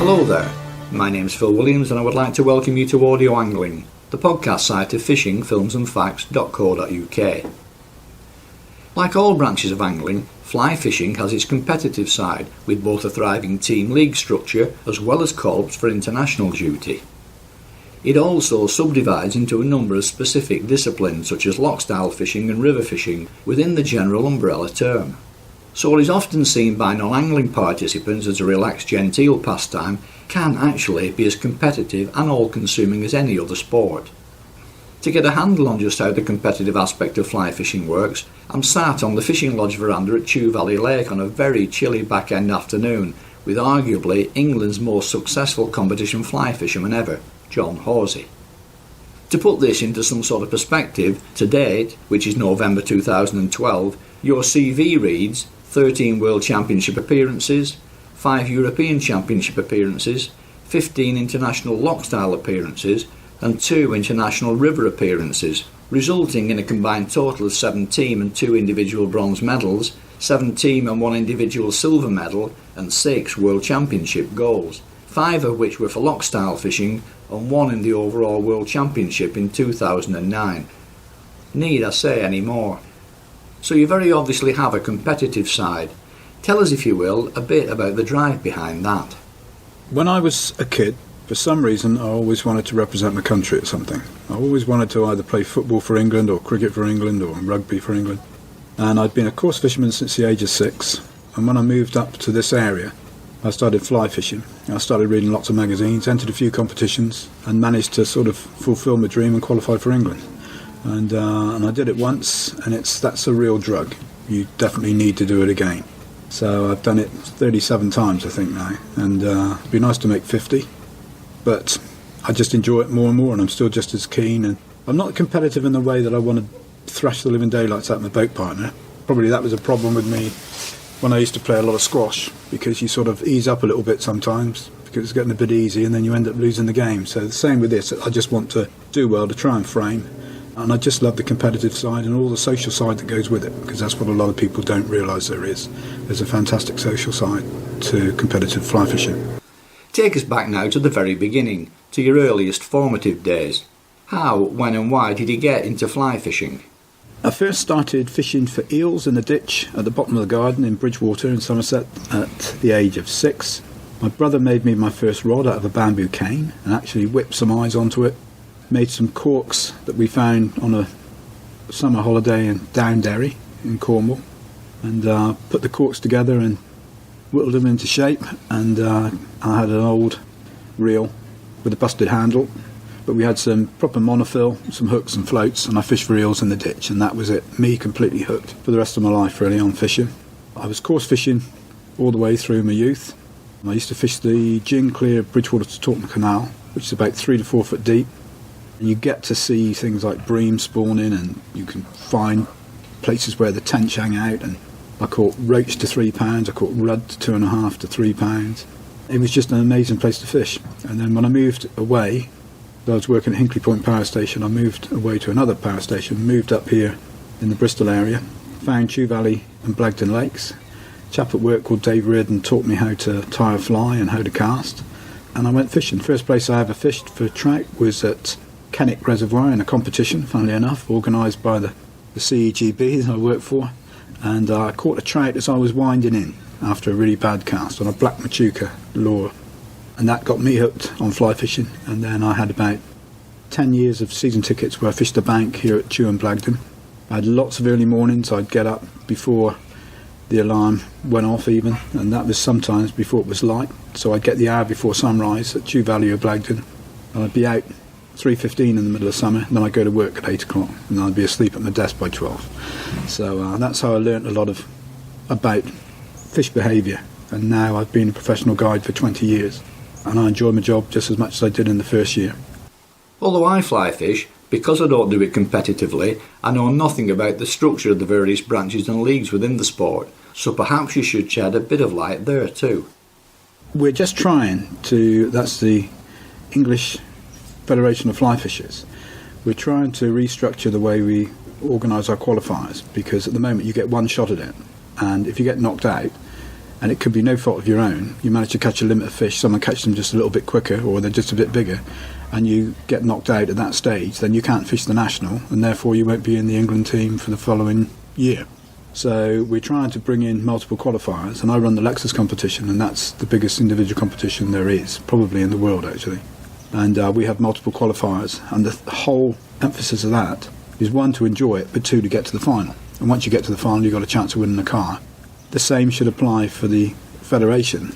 Hello there, my name's Phil Williams and I would like to welcome you to Audio Angling, the podcast site of fishing-films-and-facts.co.uk. Like all branches of angling, fly fishing has its competitive side, with both a thriving team league structure as well as corps for international duty. It also subdivides into a number of specific disciplines such as loch-style fishing and river fishing within the general umbrella term. So what is often seen by non-angling participants as a relaxed, genteel pastime can actually be as competitive and all-consuming as any other sport. To get a handle on just how the competitive aspect of fly fishing works, I'm sat on the fishing lodge veranda at Chew Valley Lake on a very chilly back-end afternoon with arguably England's most successful competition fly fisherman ever, John Horsey. To put this into some sort of perspective, to date, which is November 2012, your CV reads 13 World Championship appearances, 5 European Championship appearances, 15 international loch-style appearances and 2 international river appearances, resulting in a combined total of 7 team and 2 individual bronze medals, 7 team and 1 individual silver medal and 6 World Championship golds, 5 of which were for loch-style fishing and 1 in the overall World Championship in 2009. Need I say any more? So you very obviously have a competitive side. Tell us, if you will, a bit about the drive behind that. When I was a kid, for some reason I always wanted to represent my country at something. I always wanted to either play football for England or cricket for England or rugby for England. And I'd been a course fisherman since the age of 6. And when I moved up to this area, I started fly fishing. I started reading lots of magazines, entered a few competitions and managed to sort of fulfil my dream and qualify for England. And I did it once, and that's a real drug. You definitely need to do it again. So I've done it 37 times, I think, now, and it'd be nice to make 50, but I just enjoy it more and more, and I'm still just as keen. And I'm not competitive in the way that I want to thrash the living daylights out of my boat partner. Probably that was a problem with me when I used to play a lot of squash, because you sort of ease up a little bit sometimes, because it's getting a bit easy, and then you end up losing the game. So the same with this. I just want to do well, to try and frame. And I just love the competitive side and all the social side that goes with it, because that's what a lot of people don't realise there is. There's a fantastic social side to competitive fly fishing. Take us back now to the very beginning, to your earliest formative days. How, when and why did you get into fly fishing? I first started fishing for eels in the ditch at the bottom of the garden in Bridgewater in Somerset at the age of 6. My brother made me my first rod out of a bamboo cane and actually whipped some eyes onto it. Made some corks that we found on a summer holiday in Downderry in Cornwall, and put the corks together and whittled them into shape. And I had an old reel with a busted handle, but we had some proper monofill, some hooks and floats, and I fished for eels in the ditch, and that was it. Me completely hooked for the rest of my life, really, on fishing. I was course fishing all the way through my youth. I used to fish the gin clear Bridgewater to Taunton Canal, which is about 3 to 4 foot deep. You get to see things like bream spawning, and you can find places where the tench hang out, and I caught roach to £3, I caught rudd to £2.5 to £3. It was just an amazing place to fish. And then when I moved away, I was working at Hinkley Point Power Station, I moved away to another power station, moved up here in the Bristol area, found Chew Valley and Blagden Lakes. A chap at work called Dave Reardon taught me how to tie a fly and how to cast, and I went fishing. First place I ever fished for trout was at Kenwick Reservoir in a competition, funnily enough, organised by the CEGB that I worked for, and I caught a trout as I was winding in after a really bad cast on a black machuca lure, and that got me hooked on fly fishing. And then I had about 10 years of season tickets where I fished the bank here at Chew and Blagden. I had lots of early mornings. I'd get up before the alarm went off even, and that was sometimes before it was light, so I'd get the hour before sunrise at Chew Valley or Blagden, and I'd be out 3:15 in the middle of summer, and then I'd go to work at 8 o'clock, and I'd be asleep at my desk by 12. So that's how I learnt a lot about fish behaviour, and now I've been a professional guide for 20 years, and I enjoy my job just as much as I did in the first year. Although I fly fish, because I don't do it competitively, I know nothing about the structure of the various branches and leagues within the sport, so perhaps you should shed a bit of light there too. We're just trying to, that's the English Federation of Fly Fishers, we're trying to restructure the way we organise our qualifiers, because at the moment you get one shot at it, and if you get knocked out, and it could be no fault of your own. You manage to catch a limit of fish, someone catches them just a little bit quicker, or they're just a bit bigger, and you get knocked out at that stage, then you can't fish the national, and therefore you won't be in the England team for the following year. So we're trying to bring in multiple qualifiers, and I run the Lexus competition, and that's the biggest individual competition there is, probably in the world actually. And we have multiple qualifiers, and the whole emphasis of that is, one, to enjoy it, but two, to get to the final. And once you get to the final, you've got a chance of winning a car. The same should apply for the federation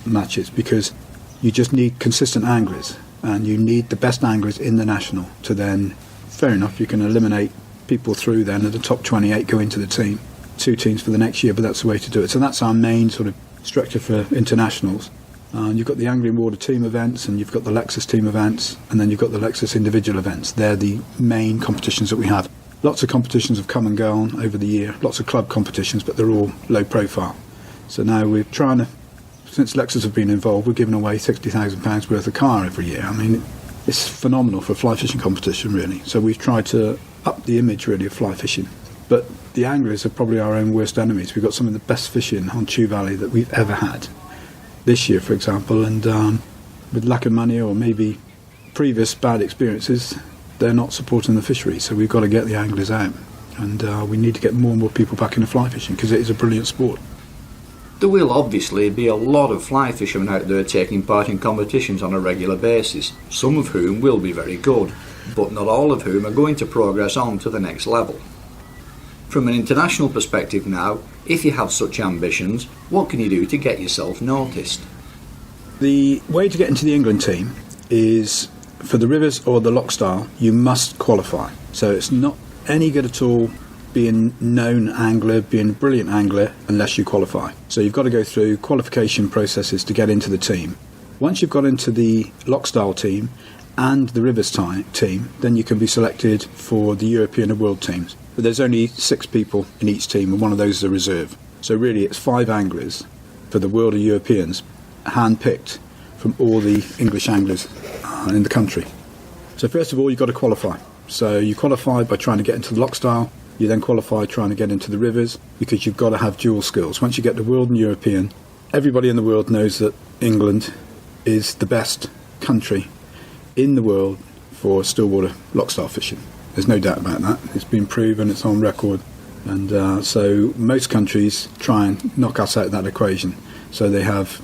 matches, because you just need consistent anglers, and you need the best anglers in the national to then, fair enough, you can eliminate people through then, and the top 28 go into the team, 2 teams for the next year, but that's the way to do it. So that's our main sort of structure for internationals. You've got the Angling Water team events, and you've got the Lexus team events, and then you've got the Lexus individual events. They're the main competitions that we have. Lots of competitions have come and gone over the year, lots of club competitions, but they're all low profile. So now we're trying to, since Lexus have been involved, we're giving away £60,000 worth of car every year. I mean, it's phenomenal for a fly fishing competition, really. So we've tried to up the image, really, of fly fishing. But the anglers are probably our own worst enemies. We've got some of the best fishing on Chew Valley that we've ever had this year, for example, and with lack of money or maybe previous bad experiences, they're not supporting the fishery. So we've got to get the anglers out, and we need to get more and more people back into fly fishing, because it is a brilliant sport. There will obviously be a lot of fly fishermen out there taking part in competitions on a regular basis, some of whom will be very good, but not all of whom are going to progress on to the next level. From an international perspective now, if you have such ambitions, what can you do to get yourself noticed? The way to get into the England team is, for the rivers or the loch style, you must qualify. So it's not any good at all being known angler, being a brilliant angler, unless you qualify. So you've got to go through qualification processes to get into the team. Once you've got into the loch style team and the rivers team, then you can be selected for the European and World teams. But there's only 6 people in each team, and one of those is a reserve. So really it's 5 anglers for the World and Europeans, hand-picked from all the English anglers in the country. So first of all, you've got to qualify. So you qualify by trying to get into the loch style. You then qualify trying to get into the rivers, because you've got to have dual skills. Once you get to World and European, everybody in the world knows that England is the best country in the world for stillwater loch style fishing. There's no doubt about that. It's been proven, it's on record. And so most countries try and knock us out of that equation. So they have,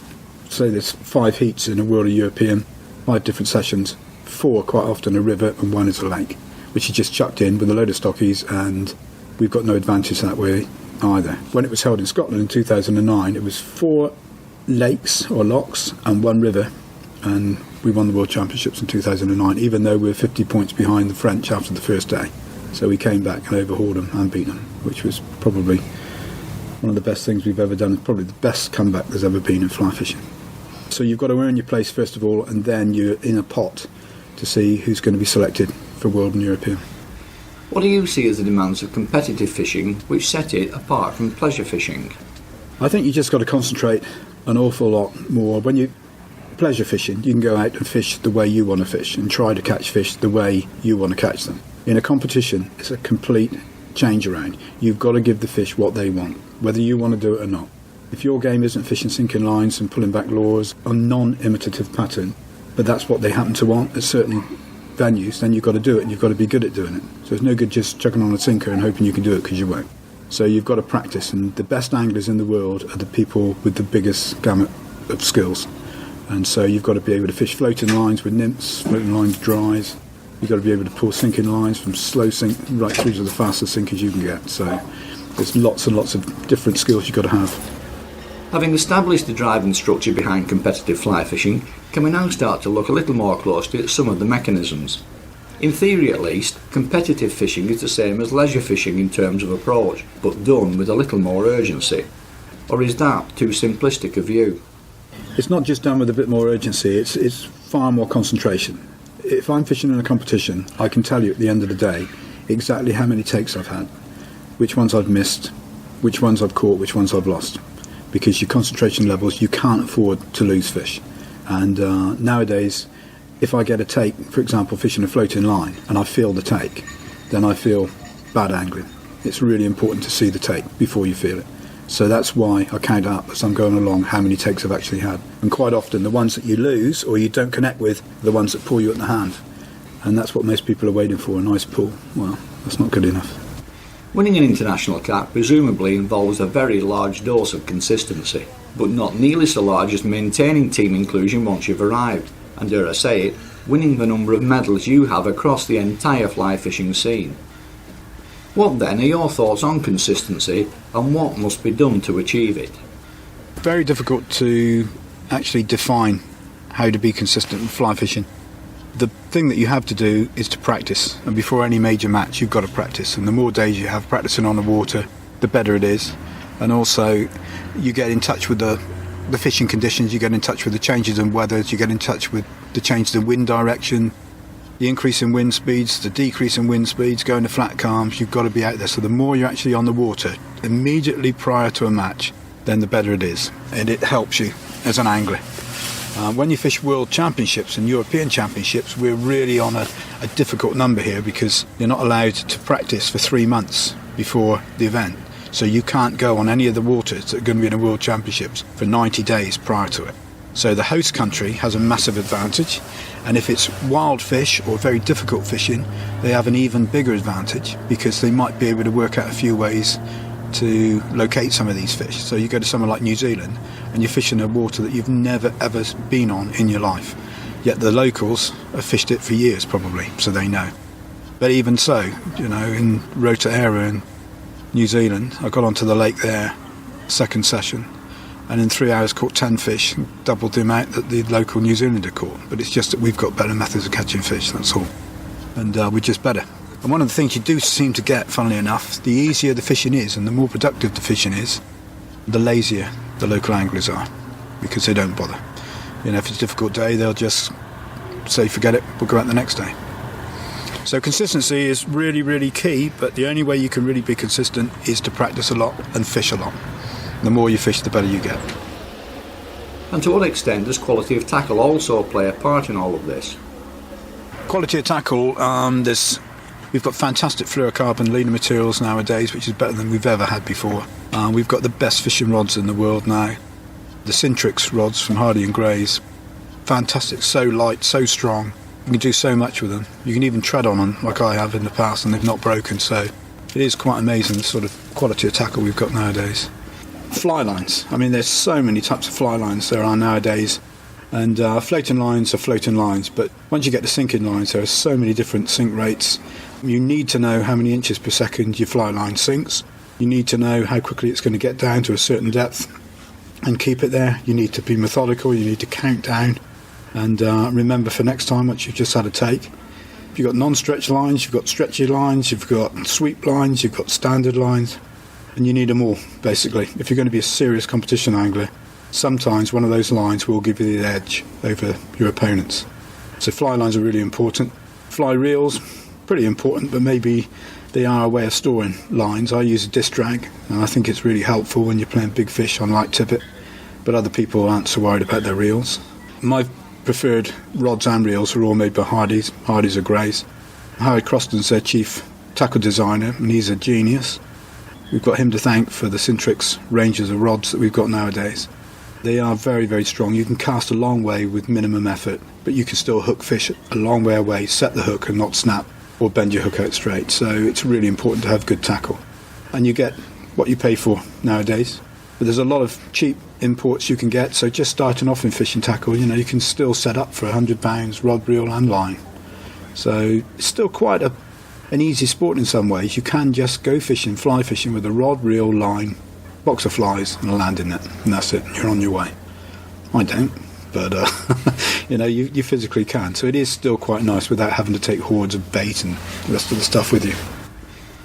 say there's 5 heats in a World or European, 5 different sessions, 4 quite often a river and 1 is a lake, which is just chucked in with a load of stockies, and we've got no advantage that way either. When it was held in Scotland in 2009, it was 4 lakes or lochs and 1 river, and we won the World Championships in 2009, even though we were 50 points behind the French after the first day. So we came back and overhauled them and beat them, which was probably one of the best things we've ever done, probably the best comeback there's ever been in fly fishing. So you've got to earn your place first of all, and then you're in a pot to see who's going to be selected for World and European. What do you see as the demands of competitive fishing which set it apart from pleasure fishing? I think you just got to concentrate an awful lot more. When you pleasure fishing, you can go out and fish the way you want to fish and try to catch fish the way you want to catch them. In a competition, it's a complete change around. You've got to give the fish what they want, whether you want to do it or not. If your game isn't fishing sinking lines and pulling back lures on non-imitative pattern, but that's what they happen to want at certain venues, then you've got to do it, and you've got to be good at doing it. So it's no good just chucking on a sinker and hoping you can do it, because you won't. So you've got to practice, and the best anglers in the world are the people with the biggest gamut of skills. And so you've got to be able to fish floating lines with nymphs, floating lines dries. You've got to be able to pull sinking lines from slow sink right through to the fastest sinkers you can get. So there's lots and lots of different skills you've got to have. Having established the driving structure behind competitive fly fishing, can we now start to look a little more closely at some of the mechanisms? In theory at least, competitive fishing is the same as leisure fishing in terms of approach, but done with a little more urgency. Or is that too simplistic a view? It's not just done with a bit more urgency, it's far more concentration. If I'm fishing in a competition, I can tell you at the end of the day exactly how many takes I've had, which ones I've missed, which ones I've caught, which ones I've lost. Because your concentration levels, you can't afford to lose fish. And nowadays, if I get a take, for example, fishing a floating line, and I feel the take, then I feel bad angling. It's really important to see the take before you feel it. So that's why I count up as I'm going along how many takes I've actually had. And quite often the ones that you lose or you don't connect with are the ones that pull you at the hand. And that's what most people are waiting for, a nice pull. Well, that's not good enough. Winning an international cap presumably involves a very large dose of consistency, but not nearly so large as maintaining team inclusion once you've arrived, and dare I say it, winning the number of medals you have across the entire fly fishing scene. What then are your thoughts on consistency and what must be done to achieve it? Very difficult to actually define how to be consistent in fly fishing. The thing that you have to do is to practice, and before any major match you've got to practice, and the more days you have practicing on the water the better it is. And also you get in touch with the fishing conditions, you get in touch with the changes in weather, you get in touch with the changes in wind direction, the increase in wind speeds, the decrease in wind speeds, going to flat calms. You've got to be out there. So the more you're actually on the water immediately prior to a match, then the better it is, and it helps you as an angler. When you fish World Championships and European Championships, we're really on a difficult number here because you're not allowed to practice for 3 months before the event. So you can't go on any of the waters that are going to be in the World Championships for 90 days prior to it. So the host country has a massive advantage, and if it's wild fish or very difficult fishing, they have an even bigger advantage because they might be able to work out a few ways to locate some of these fish. So you go to somewhere like New Zealand and you're fishing a water that you've never ever been on in your life, yet the locals have fished it for years probably, so they know. But even so, you know, in Rotorua in New Zealand, I got onto the lake there, second session, and in 3 hours caught 10 fish, doubled the amount that the local New Zealander caught. But it's just that we've got better methods of catching fish, that's all. And we're just better. And one of the things you do seem to get, funnily enough, the easier the fishing is and the more productive the fishing is, the lazier the local anglers are, because they don't bother. You know, if it's a difficult day, they'll just say, forget it, we'll go out the next day. So consistency is really, really key, but the only way you can really be consistent is to practice a lot and fish a lot. The more you fish, the better you get. And to what extent does quality of tackle also play a part in all of this? Quality of tackle, we've got fantastic fluorocarbon leader materials nowadays, which is better than we've ever had before. We've got the best fishing rods in the world now. The Cintrix rods from Hardy and Gray's, fantastic, so light, so strong. You can do so much with them. You can even tread on them like I have in the past and they've not broken, so it is quite amazing the sort of quality of tackle we've got nowadays. Fly lines, I mean there's so many types of fly lines there are nowadays, and floating lines are floating lines, but once you get to sinking lines there are so many different sink rates. You need to know how many inches per second your fly line sinks, you need to know how quickly it's going to get down to a certain depth and keep it there. You need to be methodical, you need to count down and remember for next time what you've just had a take. You've got non-stretch lines, you've got stretchy lines, you've got sweep lines, you've got standard lines, and you need them all basically. If you're going to be a serious competition angler, sometimes one of those lines will give you the edge over your opponents. So fly lines are really important. Fly reels, pretty important, but maybe they are a way of storing lines. I use a disc drag and I think it's really helpful when you're playing big fish on light tippet, but other people aren't so worried about their reels. My preferred rods and reels are all made by Hardy's or Gray's. Harry Croston's their chief tackle designer and he's a genius. We've got him to thank for the Cintrix ranges of rods that we've got nowadays. They are very, very strong. You can cast a long way with minimum effort, but you can still hook fish a long way away, set the hook and not snap or bend your hook out straight. So it's really important to have good tackle. And you get what you pay for nowadays. But there's a lot of cheap imports you can get, so just starting off in fishing tackle, you know, you can still set up for £100 rod, reel and line. So it's still quite an easy sport in some ways. You can just go fishing, fly fishing with a rod, reel, line, box of flies and a landing net, and that's it, you're on your way. I don't, but you know, you physically can. So it is still quite nice without having to take hordes of bait and the rest of the stuff with you.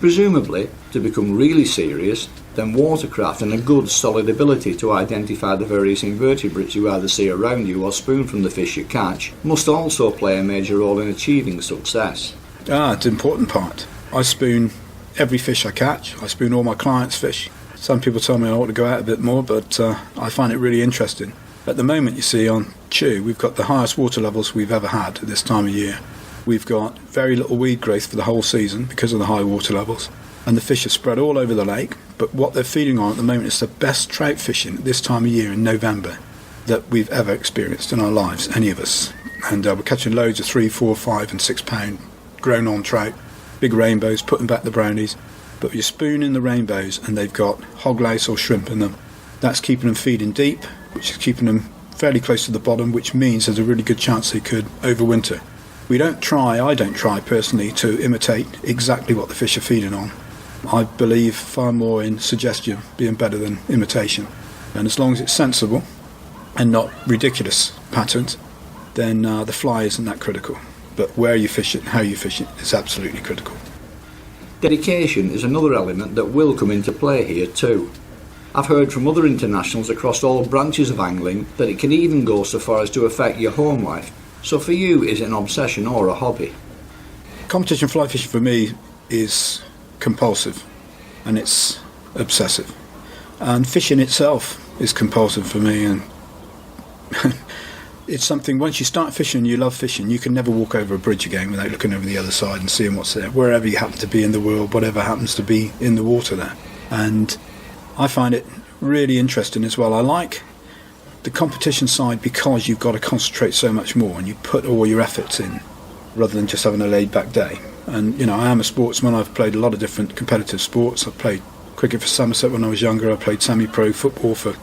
Presumably, to become really serious, then watercraft and a good solid ability to identify the various invertebrates you either see around you or spoon from the fish you catch must also play a major role in achieving success. It's an important part. I spoon every fish I catch. I spoon all my clients' fish. Some people tell me I ought to go out a bit more, but I find it really interesting. At the moment, you see, on Chew, we've got the highest water levels we've ever had at this time of year. We've got very little weed growth for the whole season because of the high water levels. And the fish are spread all over the lake, But what they're feeding on at the moment is the best trout fishing at this time of year in November that we've ever experienced in our lives, any of us. And we're catching loads of 3, 4, 5 and 6 pound grown on trout, big rainbows, putting back the brownies. But you're spooning the rainbows and they've got hog louse or shrimp in them. That's keeping them feeding deep, which is keeping them fairly close to the bottom, which means there's a really good chance they could overwinter. I don't try personally to imitate exactly what the fish are feeding on. I believe far more in suggestion being better than imitation. And as long as it's sensible and not ridiculous patterns, then the fly isn't that critical. But where you fish it and how you fish it is absolutely critical. Dedication is another element that will come into play here too. I've heard from other internationals across all branches of angling that it can even go so far as to affect your home life. So for you, is it an obsession or a hobby? Competition fly fishing for me is compulsive and it's obsessive. And fishing itself is compulsive for me, and it's something, once you start fishing, you love fishing, you can never walk over a bridge again without looking over the other side and seeing what's there, wherever you happen to be in the world, whatever happens to be in the water there. And I find it really interesting as well. I like the competition side because you've got to concentrate so much more and you put all your efforts in rather than just having a laid back day. And you know, I am a sportsman. I've played a lot of different competitive sports. I've played cricket for Somerset when I was younger. I played semi-pro football for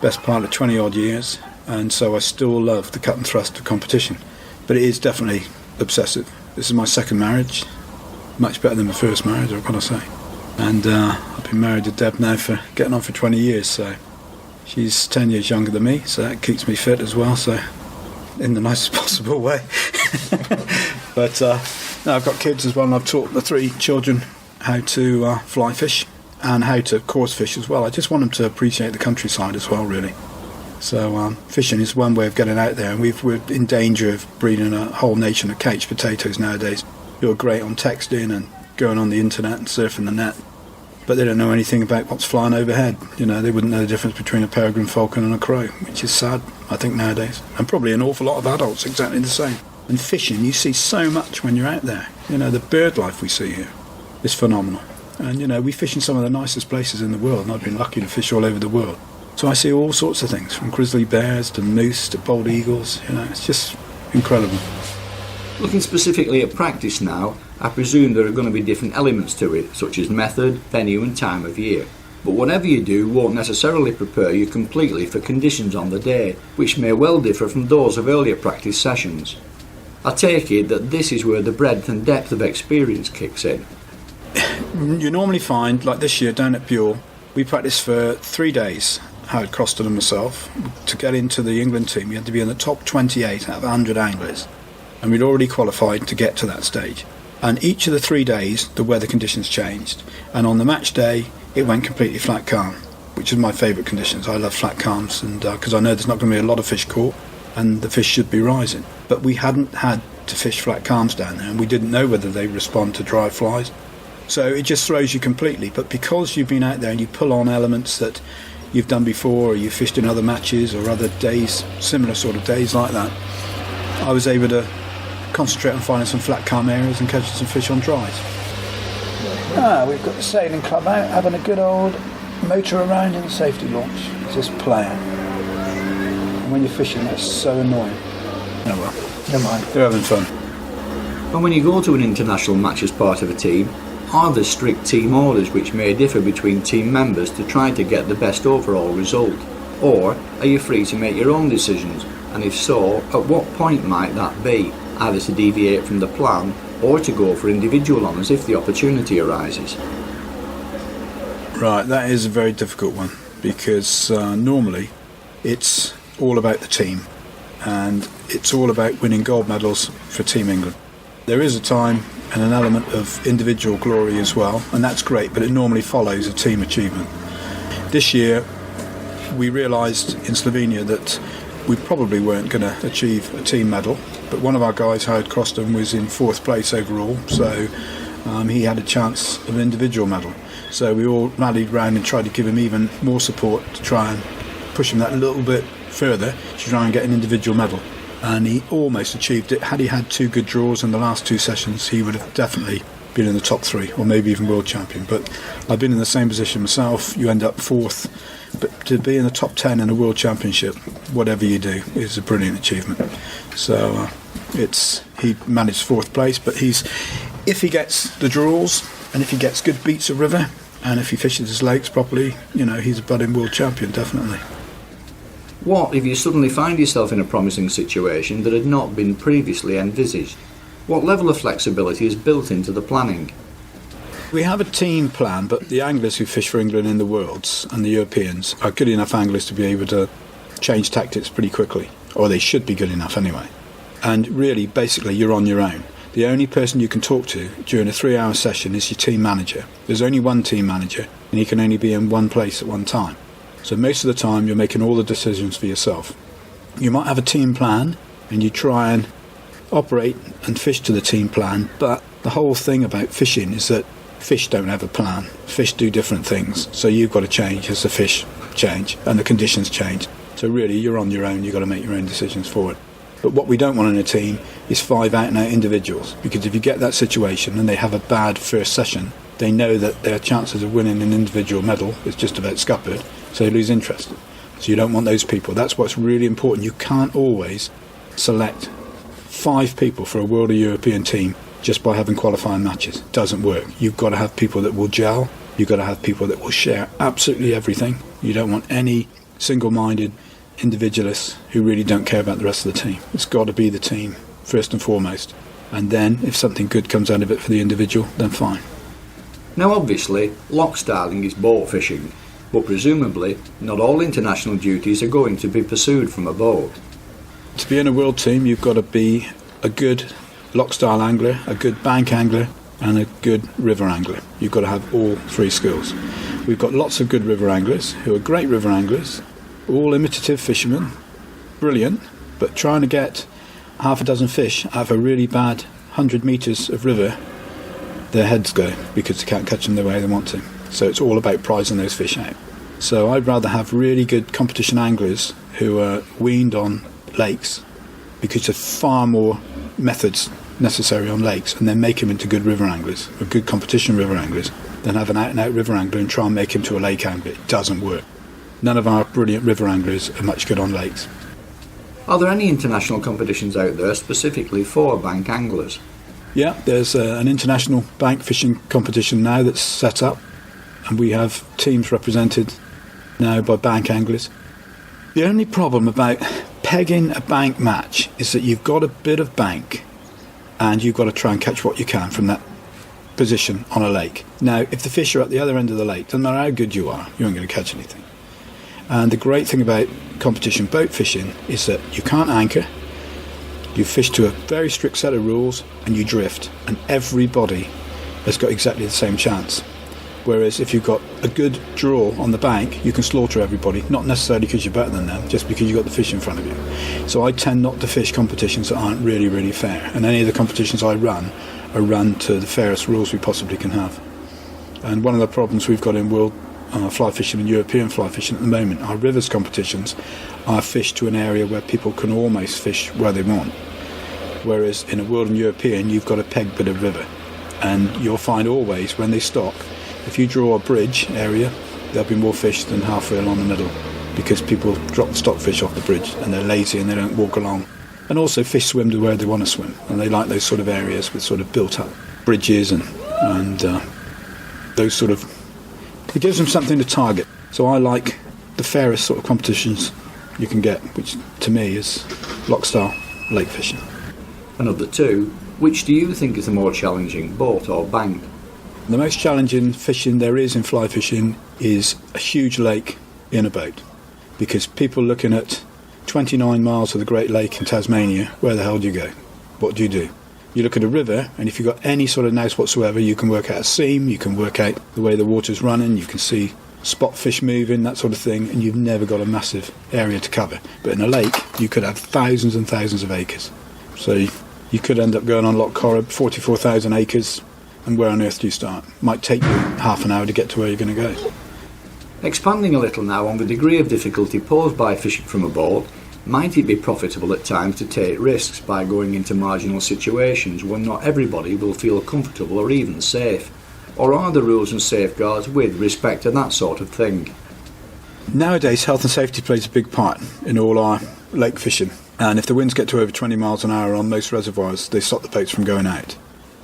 best part of 20 odd years, and so I still love the cut and thrust of competition, but it is definitely obsessive. This is my second marriage, much better than my first marriage, I've got to say. And I've been married to Deb now for getting on for 20 years, so she's 10 years younger than me, so that keeps me fit as well, so in the nicest possible way. But now I've got kids as well, and I've taught the 3 children how to fly fish and how to course fish as well. I just want them to appreciate the countryside as well, really. So fishing is one way of getting out there, and we're in danger of breeding a whole nation of caged potatoes nowadays who are great on texting and going on the internet and surfing the net, but they don't know anything about what's flying overhead. You know, they wouldn't know the difference between a peregrine falcon and a crow, which is sad, I think, nowadays, and probably an awful lot of adults exactly the same. And fishing, you see so much when you're out there. You know, the bird life we see here is phenomenal. And, you know, we fish in some of the nicest places in the world, and I've been lucky to fish all over the world. So I see all sorts of things, from grizzly bears to moose to bald eagles. You know, it's just incredible. Looking specifically at practice now, I presume there are going to be different elements to it, such as method, venue and time of year. But whatever you do won't necessarily prepare you completely for conditions on the day, which may well differ from those of earlier practice sessions. I take it that this is where the breadth and depth of experience kicks in. You normally find, like this year down at Buell, we practiced for 3 days, Howard Croston and myself. To get into the England team, you had to be in the top 28 out of 100 anglers. And we'd already qualified to get to that stage. And each of the 3 days, the weather conditions changed. And on the match day, it went completely flat calm, which is my favourite conditions. I love flat calms, and because I know there's not going to be a lot of fish caught, and the fish should be rising. But we hadn't had to fish flat calms down there, and we didn't know whether they respond to dry flies. So it just throws you completely. But because you've been out there and you pull on elements that you've done before, or you fished in other matches or other days, similar sort of days like that, I was able to concentrate on finding some flat calm areas and catching some fish on dries. We've got the sailing club out having a good old motor around in the safety launch, just playing. And when you're fishing, that's so annoying. Oh well, never mind, they're having fun. And when you go to an international match as part of a team, are there strict team orders which may differ between team members to try to get the best overall result? Or are you free to make your own decisions? And if so, at what point might that be? Either to deviate from the plan or to go for individual honours if the opportunity arises? Right, that is a very difficult one, because normally it's all about the team, and it's all about winning gold medals for Team England. There is a time and an element of individual glory as well, and that's great, but it normally follows a team achievement. This year we realised in Slovenia that we probably weren't going to achieve a team medal, but one of our guys, Howard Croston, was in 4th place overall, so he had a chance of an individual medal. So we all rallied round and tried to give him even more support to try and push him that little bit further to try and get an individual medal. And he almost achieved it. Had he had 2 good draws in the last 2 sessions, he would have definitely being in the top 3 or maybe even world champion. But I've been in the same position myself. You end up 4th, but to be in the top 10 in a world championship, whatever you do, is a brilliant achievement. So he managed 4th place, but if he gets the draws and if he gets good beats of river and if he fishes his lakes properly, he's a budding world champion, definitely. What if you suddenly find yourself in a promising situation that had not been previously envisaged? What level of flexibility is built into the planning? We have a team plan, but the anglers who fish for England in the Worlds and the Europeans are good enough anglers to be able to change tactics pretty quickly, or they should be good enough anyway. And really, basically, you're on your own. The only person you can talk to during a 3-hour session is your team manager. There's only one team manager, and he can only be in one place at one time. So most of the time, you're making all the decisions for yourself. You might have a team plan, and you try and operate and fish to the team plan, but the whole thing about fishing is that fish don't have a plan. Fish do different things, so you've got to change as the fish change and the conditions change. So really, you're on your own. You've got to make your own decisions for it. But what we don't want in a team is 5 out-and-out individuals, because if you get that situation and they have a bad first session, they know that their chances of winning an individual medal is just about scuppered, so they lose interest. So you don't want those people. That's what's really important. You can't always select 5 people for a world or European team just by having qualifying matches. It doesn't work. You've got to have people that will gel. You've got to have people that will share absolutely everything. You don't want any single-minded individualists who really don't care about the rest of the team. It's got to be the team first and foremost. And then if something good comes out of it for the individual, then fine. Now obviously, lock styling is boat fishing, but presumably not all international duties are going to be pursued from a boat. To be in a world team, you've got to be a good lock style angler, a good bank angler, and a good river angler. You've got to have all 3 skills. We've got lots of good river anglers who are great river anglers, all imitative fishermen, brilliant, but trying to get half a dozen fish out of a really bad 100 metres of river, their heads go because they can't catch them the way they want to. So it's all about prizing those fish out. So I'd rather have really good competition anglers who are weaned on lakes, because there's far more methods necessary on lakes, and then make him into good river anglers, or good competition river anglers, than have an out-and-out river angler and try and make him to a lake angler. It doesn't work. None of our brilliant river anglers are much good on lakes. Are there any international competitions out there specifically for bank anglers? Yeah, there's an international bank fishing competition now that's set up, and we have teams represented now by bank anglers. The only problem about pegging a bank match is that you've got a bit of bank and you've got to try and catch what you can from that position on a lake. Now, if the fish are at the other end of the lake, doesn't matter how good you are, you aren't going to catch anything. And the great thing about competition boat fishing is that you can't anchor, you fish to a very strict set of rules, and you drift, and everybody has got exactly the same chance. Whereas if you've got a good draw on the bank, you can slaughter everybody, not necessarily because you're better than them, just because you've got the fish in front of you. So I tend not to fish competitions that aren't really, really fair. And any of the competitions I run are run to the fairest rules we possibly can have. And one of the problems we've got in world fly fishing and European fly fishing at the moment, our rivers competitions are fished to an area where people can almost fish where they want. Whereas in a world and European, you've got a peg bit of river. And you'll find always, when they stop, if you draw a bridge area, there'll be more fish than halfway along the middle, because people drop the stockfish off the bridge and they're lazy and they don't walk along. And also fish swim to where they want to swim, and they like those sort of areas with sort of built up bridges and those sort of, it gives them something to target. So I like the fairest sort of competitions you can get, which to me is lock style lake fishing. And of the two, which do you think is the more challenging, boat or bank? The most challenging fishing there is in fly fishing is a huge lake in a boat, because people looking at 29 miles of the Great Lake in Tasmania, where the hell do you go? What do? You look at a river, and if you've got any sort of nous whatsoever, you can work out a seam, you can work out the way the water's running, you can see spot fish moving, that sort of thing, and you've never got a massive area to cover. But in a lake, you could have thousands and thousands of acres. So you could end up going on Loch Corrib, 44,000 acres, and where on earth do you start? Might take you half an hour to get to where you're going to go. Expanding a little now on the degree of difficulty posed by fishing from a boat, Might it be profitable at times to take risks by going into marginal situations when not everybody will feel comfortable or even safe? Or are the rules and safeguards with respect to that sort of thing? Nowadays, health and safety plays a big part in all our lake fishing. And if the winds get to over 20 miles an hour on most reservoirs, they stop the boats from going out.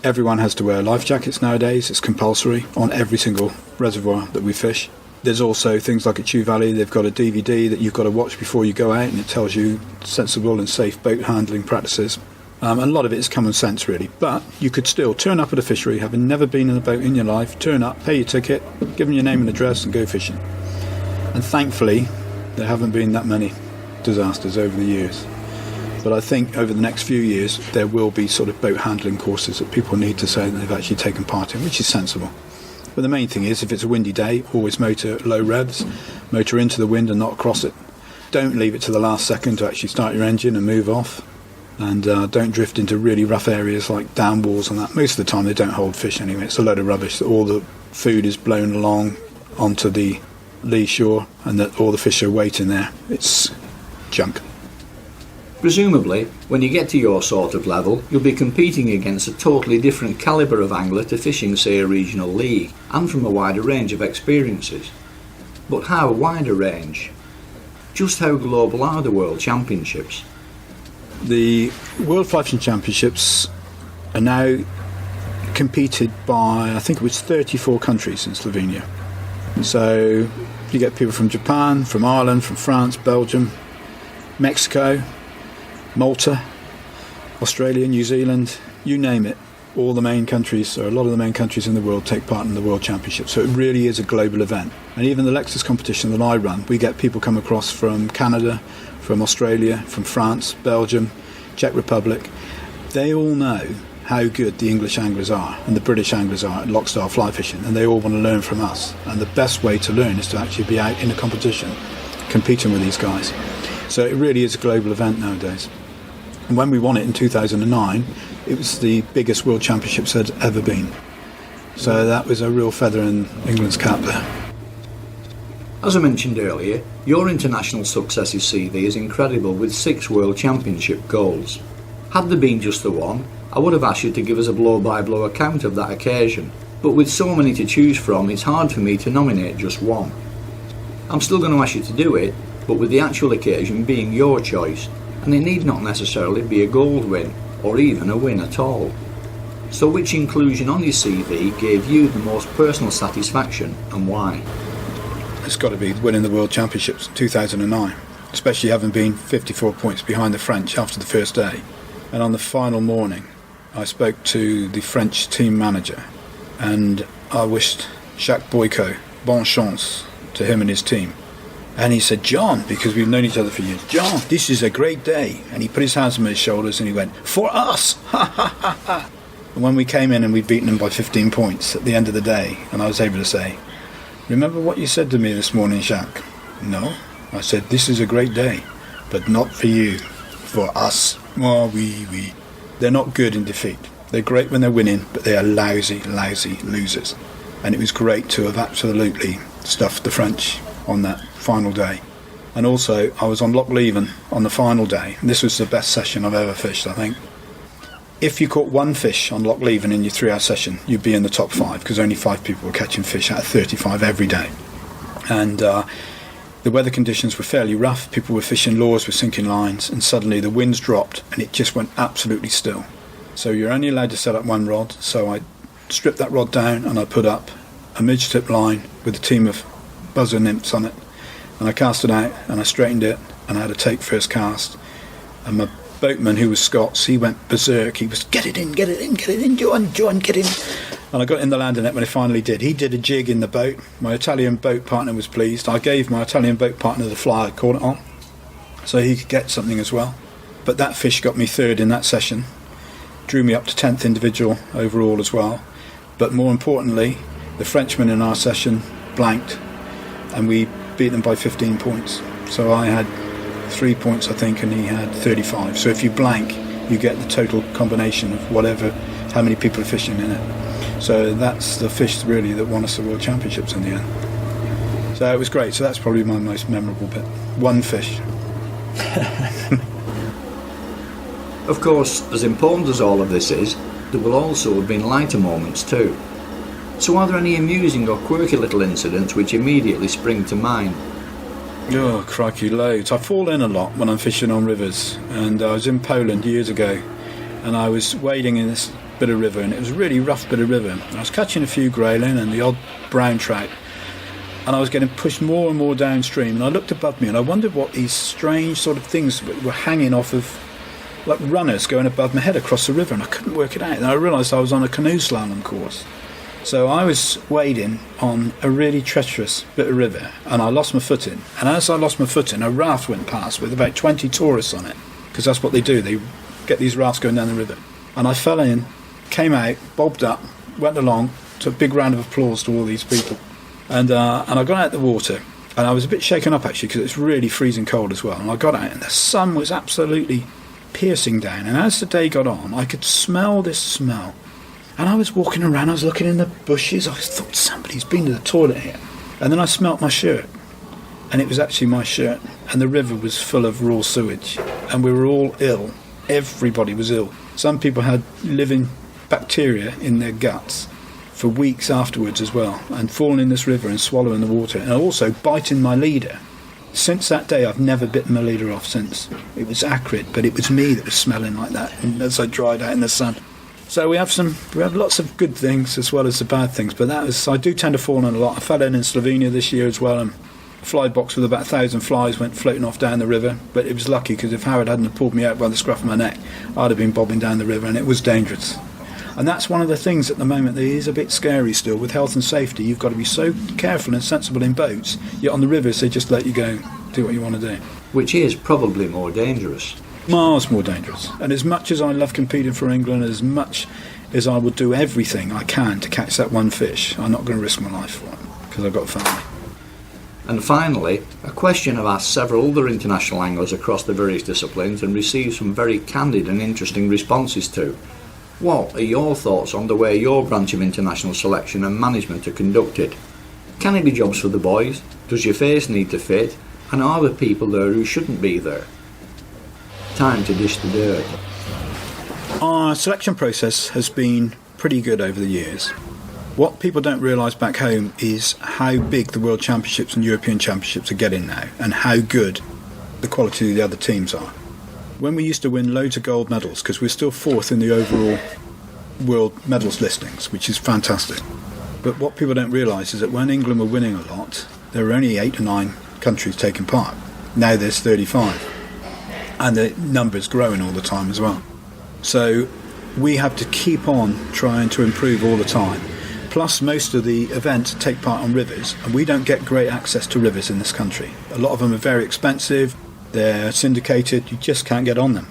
Everyone has to wear life jackets nowadays. It's compulsory on every single reservoir that we fish. There's also things like at Chew Valley, they've got a DVD that you've got to watch before you go out, and it tells you sensible and safe boat handling practices. And a lot of it is common sense, really. But you could still turn up at a fishery, having never been in a boat in your life, turn up, pay your ticket, give them your name and address, and go fishing. And thankfully, there haven't been that many disasters over the years. But I think over the next few years, there will be sort of boat handling courses that people need to say that they've actually taken part in, which is sensible. But the main thing is, if it's a windy day, always motor at low revs, motor into the wind and not across it. Don't leave it to the last second to actually start your engine and move off. And don't drift into really rough areas like dam walls and that. Most of the time they don't hold fish anyway. It's a load of rubbish. All the food is blown along onto the lee shore and that all the fish are waiting there. It's junk. Presumably, when you get to your sort of level, you'll be competing against a totally different calibre of angler to fishing, say, a regional league, and from a wider range of experiences. But how wide a range? Just how global are the World Championships? The World Fly Fishing Championships are now competed by, I think it was 34 countries in Slovenia. So you get people from Japan, from Ireland, from France, Belgium, Mexico, Malta, Australia, New Zealand, you name it. All the main countries, or a lot of the main countries in the world, take part in the World Championship. So it really is a global event. And even the Lexus competition that I run, we get people come across from Canada, from Australia, from France, Belgium, Czech Republic. They all know how good the English anglers are and the British anglers are at lock-style fly fishing, and they all want to learn from us. And the best way to learn is to actually be out in a competition, competing with these guys. So it really is a global event nowadays. And when we won it in 2009, it was the biggest World Championships there'd ever been. So that was a real feather in England's cap there. As I mentioned earlier, your international successes CV is incredible with 6 World Championship golds. Had there been just the one, I would have asked you to give us a blow-by-blow account of that occasion, but with so many to choose from, it's hard for me to nominate just one. I'm still going to ask you to do it, but with the actual occasion being your choice, and it need not necessarily be a gold win, or even a win at all. So which inclusion on your CV gave you the most personal satisfaction, and why? It's got to be winning the World Championships in 2009, especially having been 54 points behind the French after the first day. And on the final morning, I spoke to the French team manager, and I wished Jacques Boyko bonne chance to him and his team. And he said, "John," because we've known each other for years, "John, this is a great day." And he put his hands on his shoulders and he went, "For us!" Ha ha ha ha. And when we came in and we'd beaten them by 15 points at the end of the day, and I was able to say, "Remember what you said to me this morning, Jacques?" "No." I said, "This is a great day, but not for you, for us." "Oh, oui. They're not good in defeat. They're great when they're winning, but they are lousy, lousy losers. And it was great to have absolutely stuffed the French on that final day. And also, I was on Loch Leven on the final day. This was the best session I've ever fished, I think. If you caught one fish on Loch Leven in your 3-hour session, you'd be in the top 5, because only 5 people were catching fish out of 35 every day. And the weather conditions were fairly rough. People were fishing lures with sinking lines, and suddenly the winds dropped and it just went absolutely still. So you're only allowed to set up one rod. So I stripped that rod down and I put up a midge-tip line with a team of buzzer nymphs on it, and I cast it out and I straightened it and I had a take first cast, and my boatman, who was Scots, he went berserk. He was, get it in, John, get in. And I got in the landing net when I finally did. He did a jig in the boat. My Italian boat partner was pleased. I gave my Italian boat partner the fly I caught it on, so he could get something as well. But that fish got me 3rd in that session, drew me up to 10th individual overall as well. But more importantly, the Frenchman in our session blanked, and we beat them by 15 points. So I had 3 points, I think, and he had 35. So if you blank, you get the total combination of how many people are fishing in it. So that's the fish really that won us the World Championships in the end. So it was great. So that's probably my most memorable bit. One fish. Of course, as important as all of this is, there will also have been lighter moments too. So are there any amusing or quirky little incidents which immediately spring to mind? Oh, crikey, loads. I fall in a lot when I'm fishing on rivers, and I was in Poland years ago, and I was wading in this bit of river, and it was a really rough bit of river. I was catching a few grayling and the odd brown trout, and I was getting pushed more and more downstream, and I looked above me and I wondered what these strange sort of things were hanging off of, like runners going above my head across the river, and I couldn't work it out. And I realised I was on a canoe slalom course. So I was wading on a really treacherous bit of river, and I lost my footing. And as I lost my footing, a raft went past with about 20 tourists on it, because that's what they do. They get these rafts going down the river. And I fell in, came out, bobbed up, went along, to a big round of applause to all these people. And I got out the water, and I was a bit shaken up actually, because it's really freezing cold as well. And I got out, and the sun was absolutely piercing down, and as the day got on, I could smell this smell. And I was walking around, I was looking in the bushes, I thought somebody's been to the toilet here. And then I smelt my shirt, and it was actually my shirt, and the river was full of raw sewage, and we were all ill. Everybody was ill. Some people had living bacteria in their guts for weeks afterwards as well, and falling in this river and swallowing the water, and also biting my leader. Since that day, I've never bitten my leader off since. It was acrid, but it was me that was smelling like that, and as I dried out in the sun. So we have lots of good things as well as the bad things, but I do tend to fall in a lot. I fell in Slovenia this year as well, and a fly box with about 1,000 flies went floating off down the river, but it was lucky, because if Howard hadn't pulled me out by the scruff of my neck, I'd have been bobbing down the river, and it was dangerous. And that's one of the things at the moment that is a bit scary still. With health and safety, you've got to be so careful and sensible in boats, yet on the rivers they just let you go, do what you want to do. Which is probably more dangerous. Miles more dangerous. And as much as I love competing for England, as much as I would do everything I can to catch that one fish, I'm not going to risk my life for it, because I've got a family. And finally, a question I've asked several other international anglers across the various disciplines and received some very candid and interesting responses to. What are your thoughts on the way your branch of international selection and management are conducted? Can it be jobs for the boys? Does your face need to fit? And are there people there who shouldn't be there? Time to dish the dirt. Our selection process has been pretty good over the years. What people don't realise back home is how big the World Championships and European Championships are getting now, and how good the quality of the other teams are. When we used to win loads of gold medals, because we're still fourth in the overall world medals listings, which is fantastic. But what people don't realise is that when England were winning a lot, there were only 8 or 9 countries taking part. Now there's 35. And the number's growing all the time as well. So we have to keep on trying to improve all the time. Plus, most of the events take part on rivers, and we don't get great access to rivers in this country. A lot of them are very expensive, they're syndicated, you just can't get on them.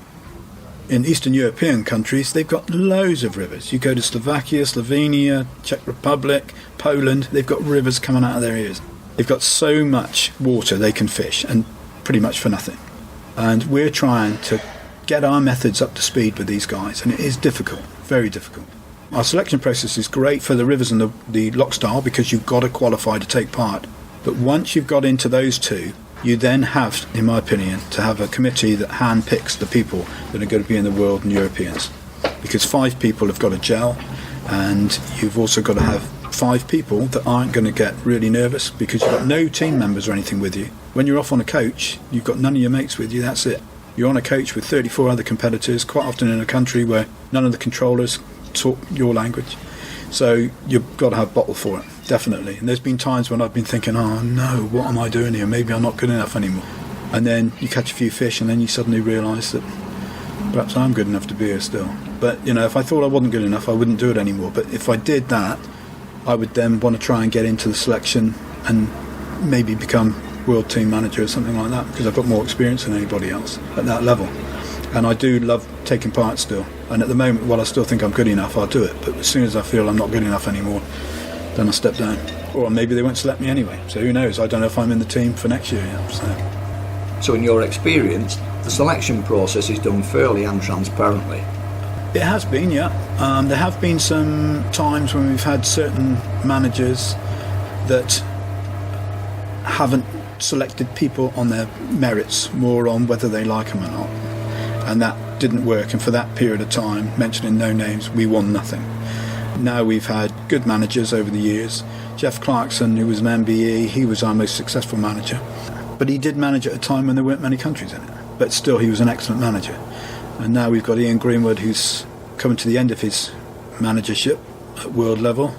In Eastern European countries, they've got loads of rivers. You go to Slovakia, Slovenia, Czech Republic, Poland, they've got rivers coming out of their ears. They've got so much water they can fish, and pretty much for nothing. And we're trying to get our methods up to speed with these guys, and it is difficult, very difficult. Our selection process is great for the rivers and the lock style, because you've got to qualify to take part. But once you've got into those two, you then have, in my opinion, to have a committee that hand-picks the people that are going to be in the World and Europeans. Because 5 people have got to gel, and you've also got to have 5 people that aren't going to get really nervous, because you've got no team members or anything with you. When you're off on a coach, you've got none of your mates with you, that's it. You're on a coach with 34 other competitors, quite often in a country where none of the controllers talk your language. So you've got to have bottle for it, definitely. And there's been times when I've been thinking, oh no, what am I doing here? Maybe I'm not good enough anymore. And then you catch a few fish, and then you suddenly realise that perhaps I'm good enough to be here still. But, you know, if I thought I wasn't good enough, I wouldn't do it anymore. But if I did that, I would then want to try and get into the selection and maybe become world team manager or something like that, because I've got more experience than anybody else at that level. And I do love taking part still. And at the moment, while I still think I'm good enough, I'll do it. But as soon as I feel I'm not good enough anymore, then I'll step down. Or maybe they won't select me anyway. So who knows? I don't know if I'm in the team for next year yet. So in your experience, the selection process is done fairly and transparently? It has been, yeah. There have been some times when we've had certain managers that haven't selected people on their merits, more on whether they like them or not. And that didn't work, and for that period of time, mentioning no names, we won nothing. Now we've had good managers over the years. Jeff Clarkson, who was an MBE, he was our most successful manager. But he did manage at a time when there weren't many countries in it. But still, he was an excellent manager. And now we've got Ian Greenwood, who's coming to the end of his managership at world level.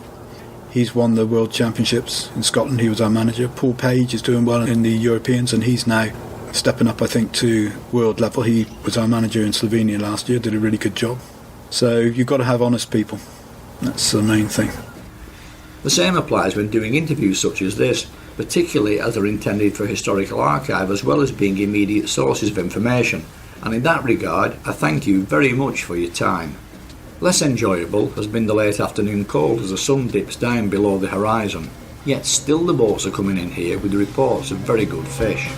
He's won the World Championships in Scotland. He was our manager. Paul Page is doing well in the Europeans, and he's now stepping up, I think, to world level. He was our manager in Slovenia last year, did a really good job. So you've got to have honest people. That's the main thing. The same applies when doing interviews such as this, particularly as they're intended for historical archive as well as being immediate sources of information. And in that regard, I thank you very much for your time. Less enjoyable has been the late afternoon cold as the sun dips down below the horizon, yet still the boats are coming in here with reports of very good fish.